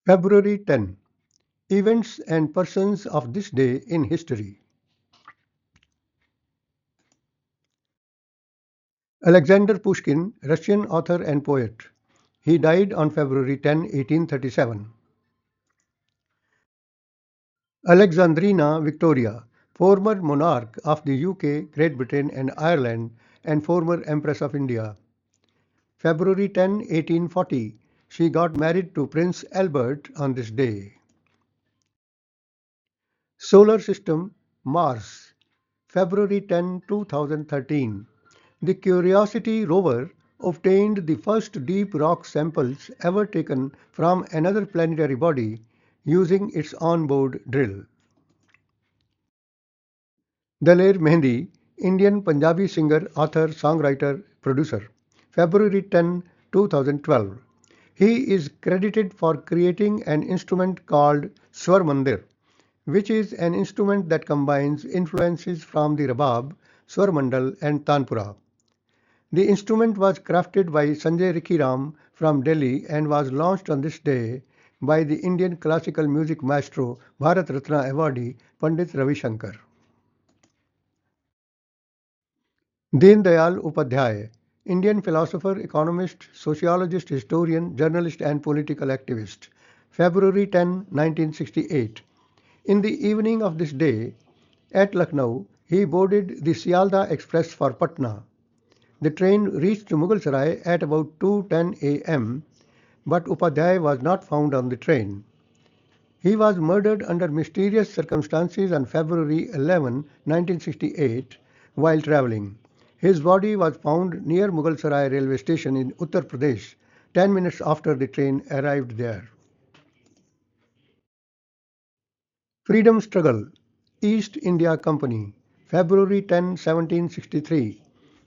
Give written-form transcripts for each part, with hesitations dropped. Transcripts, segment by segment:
February 10. Events and persons of this day in history. Alexander Pushkin, Russian author and poet. He died on February 10, 1837. Alexandrina Victoria, former monarch of the UK, Great Britain and Ireland and former Empress of India. February 10, 1840. She got married to Prince Albert on this day. Solar System, Mars. February 10, 2013. The Curiosity rover obtained the first deep rock samples ever taken from another planetary body using its onboard drill. Daler Mehndi, Indian Punjabi singer, author, songwriter, producer. February 10, 2012. He is credited for creating an instrument called Swar Mandir, which is an instrument that combines influences from the rabab, Swar Mandal and Tanpura. The instrument was crafted by Sanjay Rikiram from Delhi and was launched on this day by the Indian classical music maestro Bharat Ratna awardee Pandit Ravi Shankar. Deen Dayal Upadhyay, Indian philosopher, economist, sociologist, historian, journalist and political activist. February 10, 1968. In the evening of this day, at Lucknow, he boarded the Sialda Express for Patna. The train reached Mughalsarai at about 2:10 a.m., but Upadhyay was not found on the train. He was murdered under mysterious circumstances on February 11, 1968, while travelling. His body was found near Mughalsarai railway station in Uttar Pradesh 10 minutes after the train arrived there. Freedom Struggle, East India Company, February 10, 1763.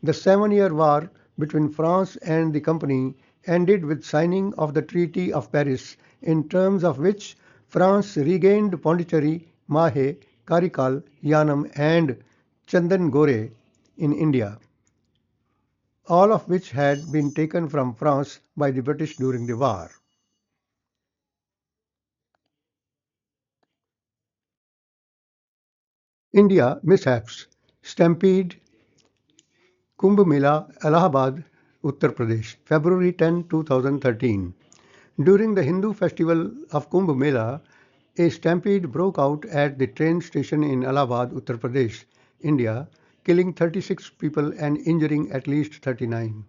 The 7-year war between France and the Company ended with signing of the Treaty of Paris, in terms of which France regained Pondicherry, Mahe, Karikal, Yanam and Chandangore in India, all of which had been taken from France by the British during the war. India mishaps, stampede, Kumbh Mela, Allahabad, Uttar Pradesh, February 10, 2013. During the Hindu festival of Kumbh Mela, a stampede broke out at the train station in Allahabad, Uttar Pradesh, India, killing 36 people and injuring at least 39.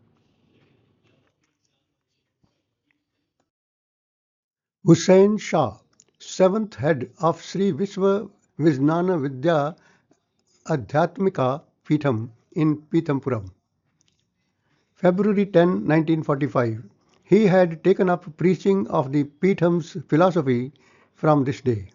Hussain Shah, seventh head of Sri Visva Vijnana Vidya Adhyatmika Peetham in Pithampuram. February 10, 1945. He had taken up preaching of the Peetham's philosophy from this day.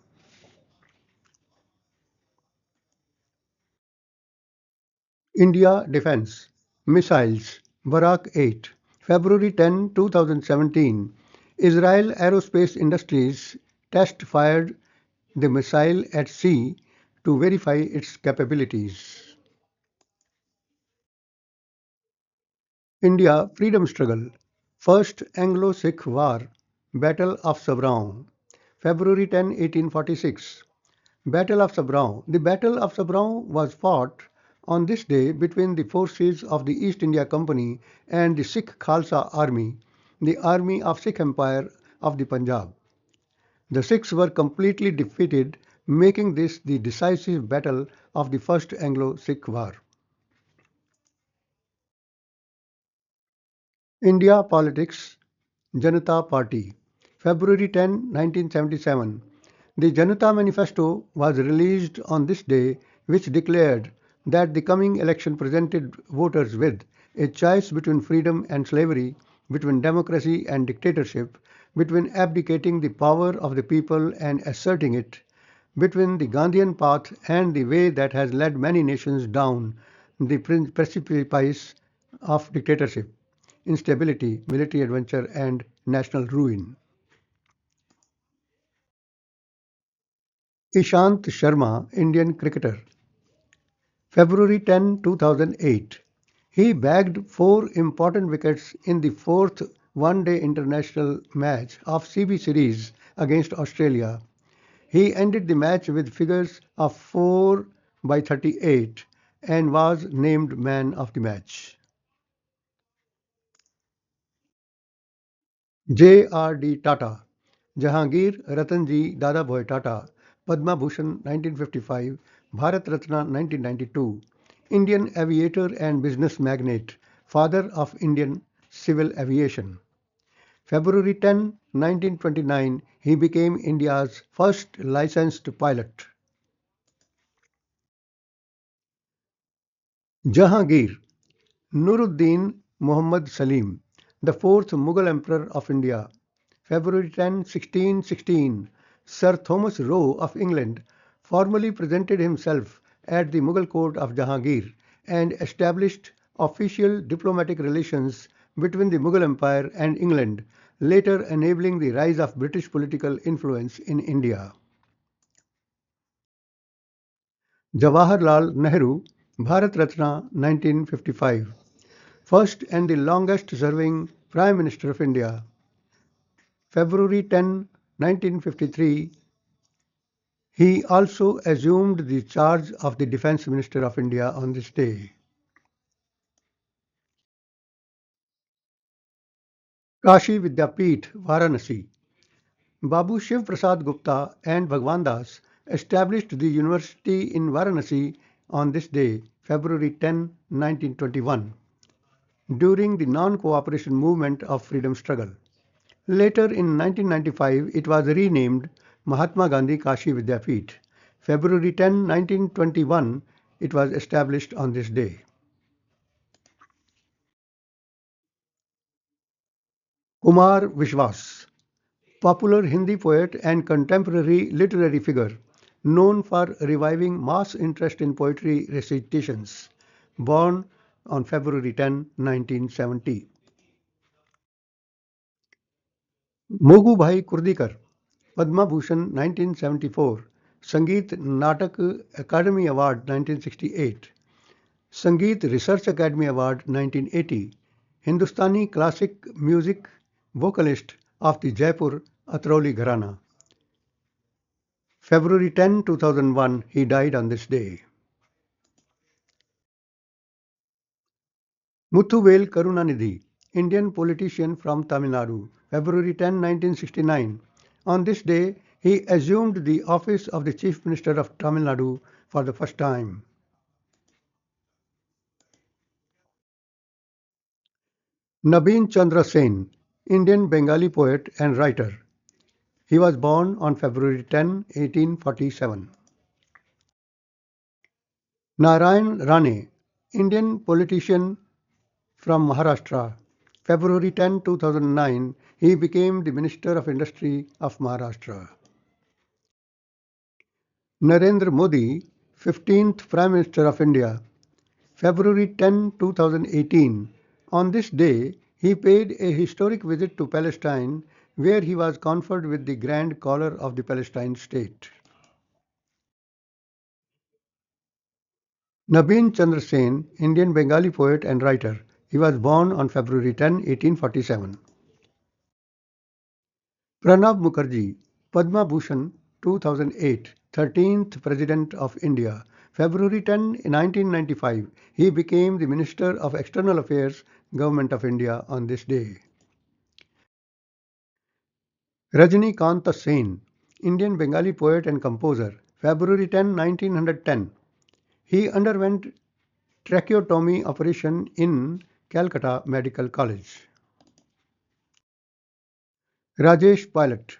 India Defence Missiles Barak 8 February 10, 2017. Israel Aerospace Industries test fired the missile at sea to verify its capabilities. India Freedom Struggle First Anglo-Sikh War Battle of Sabran February 10, 1846. Battle of Sabran. The Battle of Sabran was fought on this day between the forces of the East India Company and the Sikh Khalsa Army, the army of Sikh Empire of the Punjab. The Sikhs were completely defeated, making this the decisive battle of the First Anglo-Sikh War. India Politics Janata Party February 10, 1977. The Janata Manifesto was released on this day, which declared that the coming election presented voters with a choice between freedom and slavery, between democracy and dictatorship, between abdicating the power of the people and asserting it, between the Gandhian path and the way that has led many nations down the precipice of dictatorship, instability, military adventure, and national ruin. Ishant Sharma, Indian cricketer. February 10, 2008. He bagged four important wickets in the fourth one-day international match of CB series against Australia. He ended the match with figures of 4 by 38 and was named man of the match. J.R.D. Tata, Jahangir Ratanji Dadabhai Tata, Padma Bhushan 1955, Bharat Ratna 1992, Indian aviator and business magnate, father of Indian civil aviation. February 10, 1929, he became India's first licensed pilot. Jahangir, Nuruddin Muhammad Salim, the fourth Mughal Emperor of India. February 10, 1616, Sir Thomas Roe of England formally presented himself at the Mughal court of Jahangir and established official diplomatic relations between the Mughal Empire and England, later enabling the rise of British political influence in India. Jawaharlal Nehru, Bharat Ratna 1955, first and the longest serving Prime Minister of India. February 10, 1953, he also assumed the charge of the Defence Minister of India on this day. Kashi Vidyapeeth, Varanasi. Babu Shiv Prasad Gupta and Bhagwan Das established the university in Varanasi on this day, February 10, 1921, during the non-cooperation movement of freedom struggle. Later in 1995, it was renamed Mahatma Gandhi Kashi Vidyapeeth. February 10, 1921, it was established on this day. Kumar Vishwas, popular Hindi poet and contemporary literary figure, known for reviving mass interest in poetry recitations, born on February 10, 1970. Mogubhai Kurdikar, Padma Bhushan 1974, Sangeet Natak Academy Award 1968, Sangeet Research Academy Award 1980, Hindustani classic music vocalist of the Jaipur Atroli Gharana. February 10, 2001, he died on this day. Muthuvel Karunanidhi, Indian politician from Tamil Nadu, February 10, 1969. On this day, he assumed the office of the Chief Minister of Tamil Nadu for the first time. Nabin Chandra Sen, Indian Bengali poet and writer. He was born on February 10, 1847. Narayan Rane, Indian politician from Maharashtra. February 10, 2009, he became the Minister of Industry of Maharashtra. Narendra Modi, 15th Prime Minister of India. February 10, 2018. On this day, he paid a historic visit to Palestine, where he was conferred with the Grand Collar of the Palestine State. Nabin Chandra Sen, Indian Bengali poet and writer. He was born on February 10, 1847. Pranab Mukherjee, Padma Bhushan 2008, 13th President of India. February 10, 1995, he became the Minister of External Affairs, Government of India on this day. Rajnikanta Sen, Indian Bengali poet and composer. February 10, 1910. He underwent tracheotomy operation in Calcutta Medical College. Rajesh Pilot,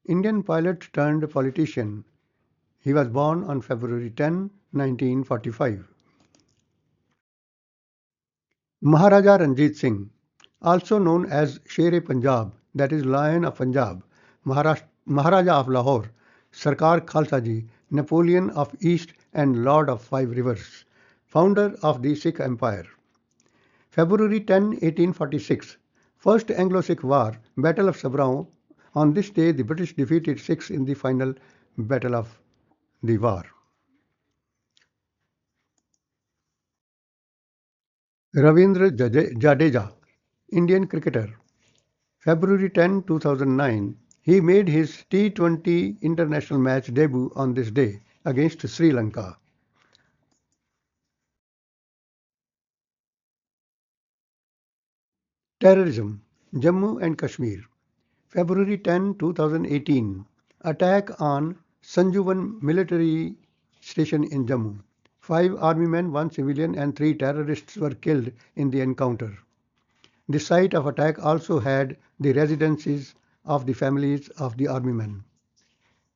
Indian pilot turned politician. He was born on February 10, 1945. Maharaja Ranjit Singh, also known as Sher-e-Punjab, that is Lion of Punjab, Maharaja of Lahore, Sarkar Khalsa Ji, Napoleon of East and Lord of Five Rivers, founder of the Sikh Empire. February 10, 1846, First Anglo-Sikh War, Battle of Sabraon. On this day, the British defeated Sikhs in the final battle of the war. Ravindra Jadeja, Indian cricketer. February 10, 2009, he made his T20 international match debut on this day against Sri Lanka. Terrorism, Jammu and Kashmir. February 10, 2018, attack on Sanjuvan military station in Jammu. 5 army men, 1 civilian and 3 terrorists were killed in the encounter. The site of attack also had the residences of the families of the army men.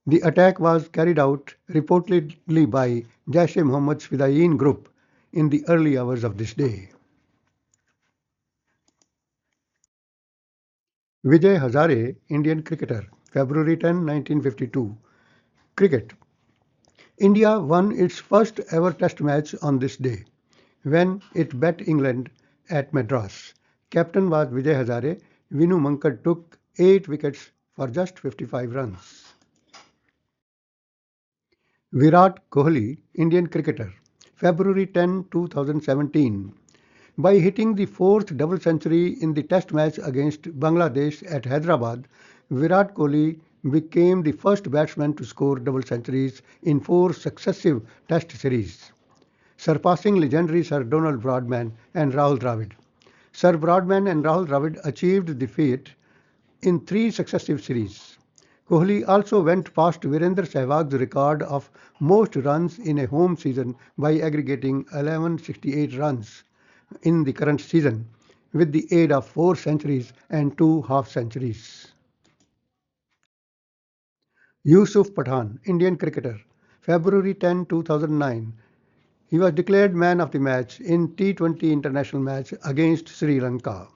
The attack was carried out reportedly by Jaish-e-Mohammed's Fidayeen group in the early hours of this day. Vijay Hazare, Indian cricketer, February 10, 1952. Cricket. India won its first ever test match on this day when it bet England at Madras. Captain was Vijay Hazare. Vinu Mankad took 8 wickets for just 55 runs. Virat Kohli, Indian cricketer, February 10, 2017. By hitting the fourth double century in the test match against Bangladesh at Hyderabad, Virat Kohli became the first batsman to score double centuries in 4 successive test series, surpassing legendary Sir Donald Bradman and Rahul Dravid. Sir Bradman and Rahul Dravid achieved the feat in 3 successive series. Kohli also went past Virender Sehwag's record of most runs in a home season by aggregating 1168 runs in the current season with the aid of 4 centuries and 2 half centuries. Yusuf Pathan, Indian cricketer, February 10, 2009. He was declared man of the match in T20 international match against Sri Lanka.